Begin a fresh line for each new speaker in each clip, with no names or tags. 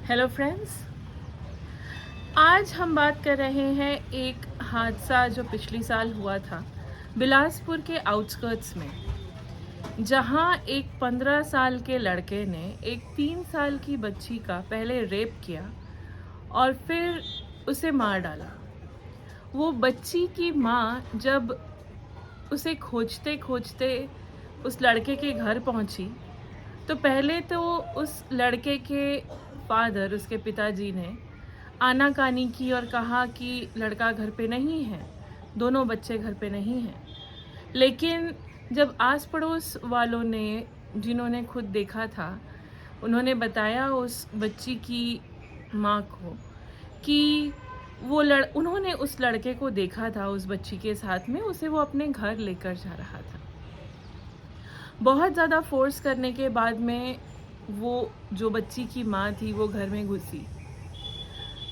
Hello friends, आज हम बात कर रहे हैं एक हादसा जो पिछले साल हुआ था बिलासपुर के आउटस्कर्ट्स में, जहां एक 15 साल के लड़के ने एक 3 साल की बच्ची का पहले रेप किया और फिर उसे मार डाला। वो बच्ची की माँ जब उसे खोजते खोजते उस लड़के के घर पहुंची तो पहले तो उस लड़के के फादर, उसके पिताजी ने आनाकानी की और कहा कि लड़का घर पे नहीं है, दोनों बच्चे घर पे नहीं हैं। लेकिन जब आस पड़ोस वालों ने, जिन्होंने खुद देखा था, उन्होंने बताया उस बच्ची की माँ को कि उन्होंने उस लड़के को देखा था उस बच्ची के साथ में, उसे वो अपने घर लेकर जा रहा था। बहुत ज़्यादा फोर्स करने के बाद में वो जो बच्ची की माँ थी वो घर में घुसी,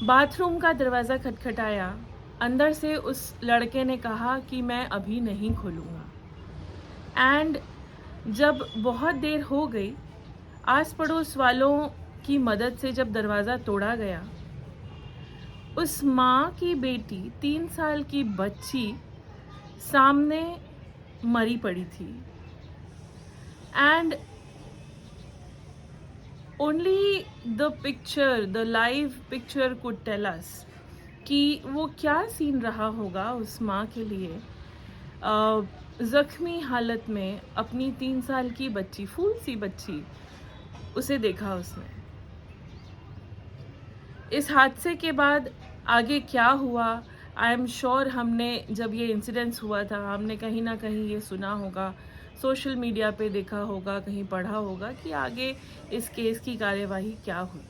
बाथरूम का दरवाज़ा खटखटाया, अंदर से उस लड़के ने कहा कि मैं अभी नहीं खोलूँगा। एंड जब बहुत देर हो गई, आस पड़ोस वालों की मदद से जब दरवाज़ा तोड़ा गया, उस माँ की बेटी 3 साल की बच्ची सामने मरी पड़ी थी। And only the live picture could tell us कि वो क्या सीन रहा होगा उस माँ के लिए, ज़ख्मी हालत में अपनी 3 साल की बच्ची, फूल सी बच्ची, उसे देखा उसने। इस हादसे के बाद आगे क्या हुआ, आई एम श्योर हमने, जब ये इंसिडेंस हुआ था, हमने कहीं ना कहीं ये सुना होगा, सोशल मीडिया पे देखा होगा, कहीं पढ़ा होगा कि आगे इस केस की कार्यवाही क्या हुई।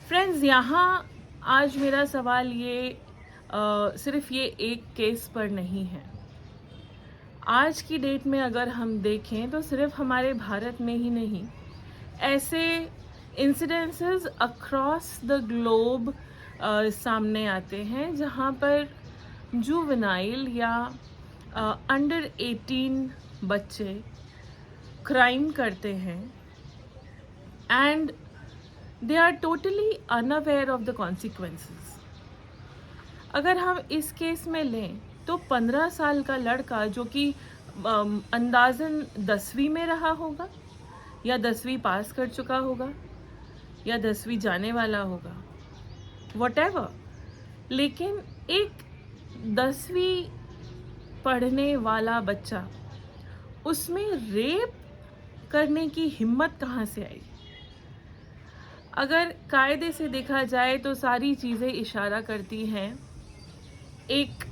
फ्रेंड्स, यहाँ आज मेरा सवाल ये सिर्फ ये एक केस पर नहीं है। आज की डेट में अगर हम देखें तो सिर्फ हमारे भारत में ही नहीं, ऐसे इंसिडेंसेस अक्रॉस द ग्लोब सामने आते हैं जहाँ पर जुवेनाइल या अंडर 18 बच्चे क्राइम करते हैं and they are totally unaware of the consequences. अगर हम इस केस में लें तो 15 साल का लड़का, जो कि अंदाज़न 10वीं में रहा होगा या 10वीं पास कर चुका होगा या 10वीं जाने वाला होगा, व्हाटएवर, लेकिन एक 10वीं पढ़ने वाला बच्चा, उसमें रेप करने की हिम्मत कहाँ से आई? अगर कायदे से देखा जाए तो सारी चीज़ें इशारा करती हैं एक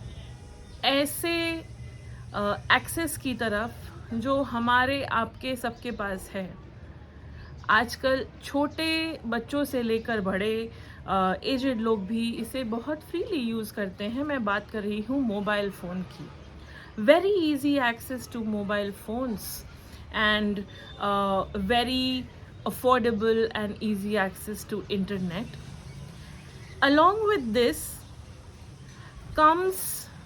ऐसे एक्सेस की तरफ जो हमारे आपके सबके पास है। आजकल छोटे बच्चों से लेकर बड़े एजेड लोग भी इसे बहुत फ्रीली यूज़ करते हैं। मैं बात कर रही हूँ मोबाइल फ़ोन की। Very easy access to mobile phones and very affordable and easy access to internet. Along with this comes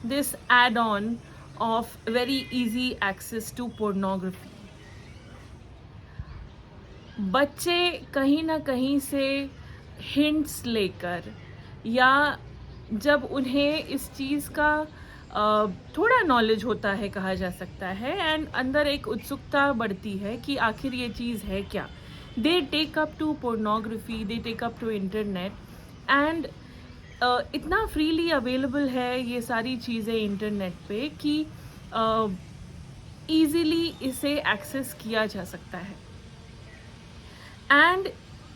this add-on of very easy access to pornography. बच्चे कहीं ना कहीं से हिंट्स लेकर, या जब उन्हें इस चीज़ का थोड़ा नॉलेज होता है, कहा जा सकता है, एंड अंदर एक उत्सुकता बढ़ती है कि आखिर ये चीज़ है क्या, they take up to pornography, they take up to internet, and इतना फ्रीली अवेलेबल है ये सारी चीज़ें इंटरनेट पे कि ईज़िली इसे एक्सेस किया जा सकता है। एंड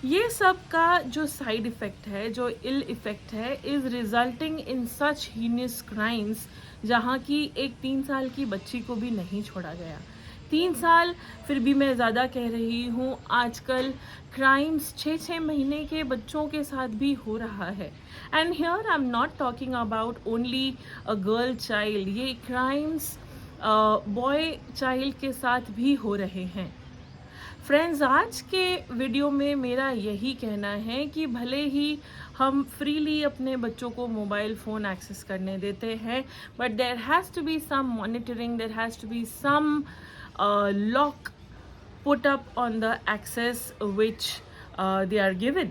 ये सब का जो साइड इफ़ेक्ट है, जो इल इफ़ेक्ट है, is resulting in such heinous crimes, जहाँ की एक 3 साल की बच्ची को भी नहीं छोड़ा गया। 3 साल फिर भी मैं ज़्यादा कह रही हूँ, आजकल क्राइम्स 6-6 महीने के बच्चों के साथ भी हो रहा है। And here I am not talking about only a girl child, ये क्राइम्स बॉय चाइल्ड के साथ भी हो रहे हैं। फ्रेंड्स, आज के वीडियो में मेरा यही कहना है कि भले ही हम फ्रीली अपने बच्चों को मोबाइल फ़ोन एक्सेस करने देते हैं, but there has to be some monitoring, there has to be some lock put up on the access which they are given.